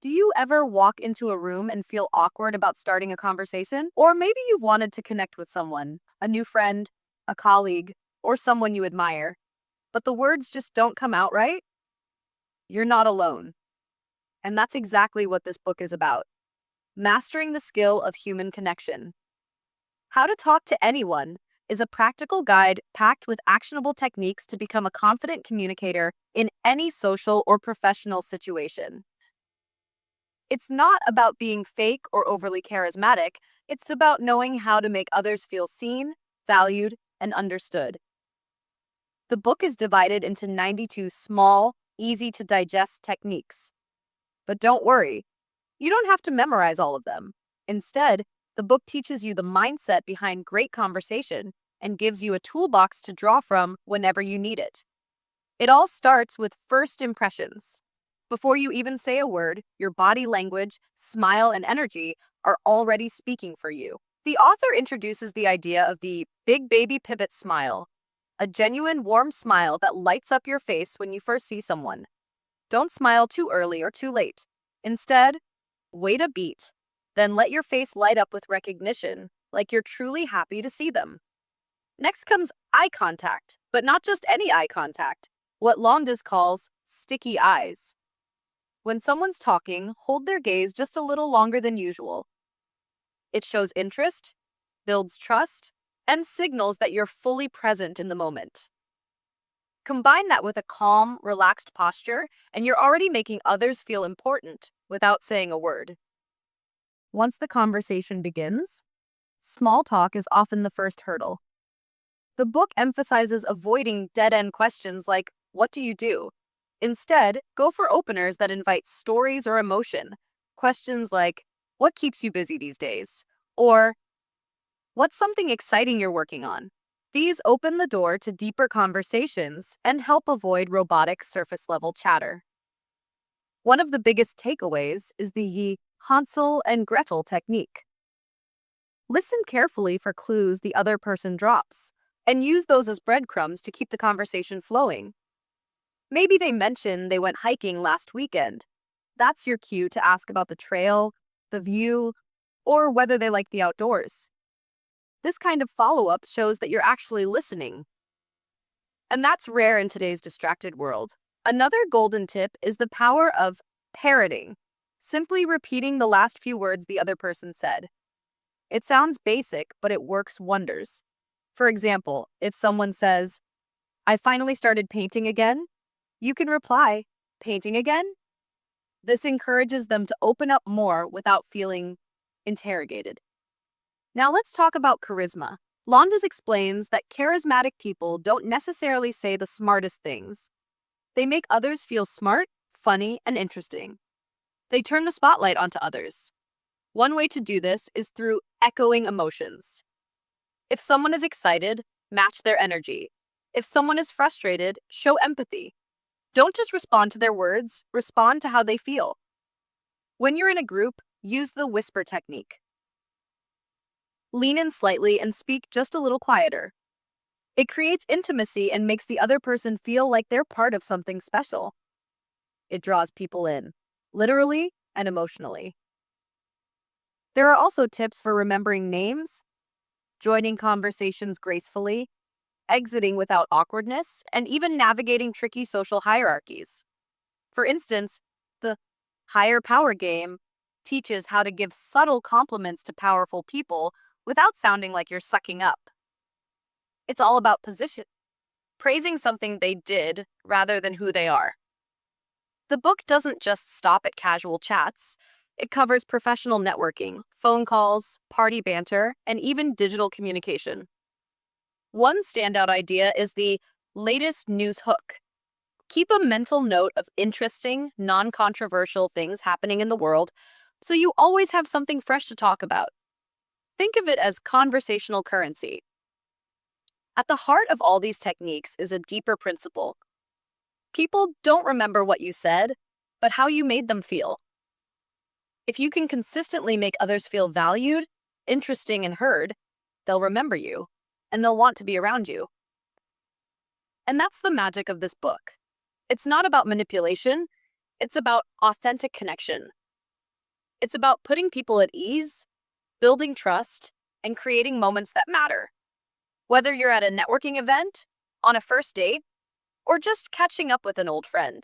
Do you ever walk into a room and feel awkward about starting a conversation? Or maybe you've wanted to connect with someone, a new friend, a colleague, or someone you admire, but the words just don't come out right? You're not alone. And that's exactly what this book is about: mastering the skill of human connection. How to Talk to Anyone is a practical guide packed with actionable techniques to become a confident communicator in any social or professional situation. It's not about being fake or overly charismatic. It's about knowing how to make others feel seen, valued, and understood. The book is divided into 92 small, easy to digest techniques. But don't worry, you don't have to memorize all of them. Instead, the book teaches you the mindset behind great conversation and gives you a toolbox to draw from whenever you need it. It all starts with first impressions. Before you even say a word, your body language, smile, and energy are already speaking for you. The author introduces the idea of the big baby pivot smile, a genuine warm smile that lights up your face when you first see someone. Don't smile too early or too late. Instead, wait a beat, then let your face light up with recognition, like you're truly happy to see them. Next comes eye contact, but not just any eye contact, what Londas calls sticky eyes. When someone's talking, hold their gaze just a little longer than usual. It shows interest, builds trust, and signals that you're fully present in the moment. Combine that with a calm, relaxed posture, and you're already making others feel important without saying a word. Once the conversation begins, small talk is often the first hurdle. The book emphasizes avoiding dead end questions like, "What do you do?" Instead, go for openers that invite stories or emotion. Questions like, "What keeps you busy these days?" Or, "What's something exciting you're working on?" These open the door to deeper conversations and help avoid robotic surface level chatter. One of the biggest takeaways is the Hansel and Gretel technique. Listen carefully for clues the other person drops, and use those as breadcrumbs to keep the conversation flowing. Maybe they mention they went hiking last weekend. That's your cue to ask about the trail, the view, or whether they like the outdoors. This kind of follow up shows that you're actually listening, and that's rare in today's distracted world. Another golden tip is the power of parroting, simply repeating the last few words the other person said. It sounds basic, but it works wonders. For example, if someone says, "I finally started painting again," you can reply, "Painting again?" This encourages them to open up more without feeling interrogated. Now let's talk about charisma. Londas explains that charismatic people don't necessarily say the smartest things. They make others feel smart, funny, and interesting. They turn the spotlight onto others. One way to do this is through echoing emotions. If someone is excited, match their energy. If someone is frustrated, show empathy. Don't just respond to their words, respond to how they feel. When you're in a group, use the whisper technique. Lean in slightly and speak just a little quieter. It creates intimacy and makes the other person feel like they're part of something special. It draws people in, literally and emotionally. There are also tips for remembering names, joining conversations gracefully, exiting without awkwardness, and even navigating tricky social hierarchies. For instance, the higher power game teaches how to give subtle compliments to powerful people without sounding like you're sucking up. It's all about position, praising something they did rather than who they are. The book doesn't just stop at casual chats. It covers professional networking, phone calls, party banter, and even digital communication. One standout idea is the latest news hook. Keep a mental note of interesting, non controversial things happening in the world so you always have something fresh to talk about. Think of it as conversational currency. At the heart of all these techniques is a deeper principle. People don't remember what you said, but how you made them feel. If you can consistently make others feel valued, interesting, and heard, they'll remember you, and they'll want to be around you. And that's the magic of this book. It's not about manipulation, it's about authentic connection. It's about putting people at ease, building trust, and creating moments that matter. Whether you're at a networking event, on a first date, or just catching up with an old friend.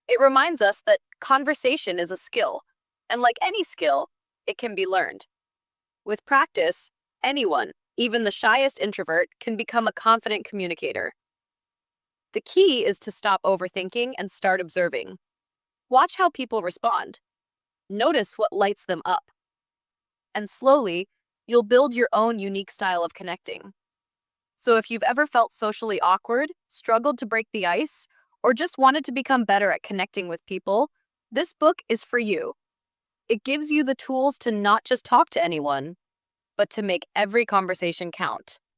It reminds us that conversation is a skill, and like any skill, it can be learned. With practice, anyone, even the shyest introvert, can become a confident communicator. The key is to stop overthinking and start observing. Watch how people respond. Notice what lights them up. And slowly, you'll build your own unique style of connecting. So if you've ever felt socially awkward, struggled to break the ice, or just wanted to become better at connecting with people, this book is for you. It gives you the tools to not just talk to anyone, but to make every conversation count.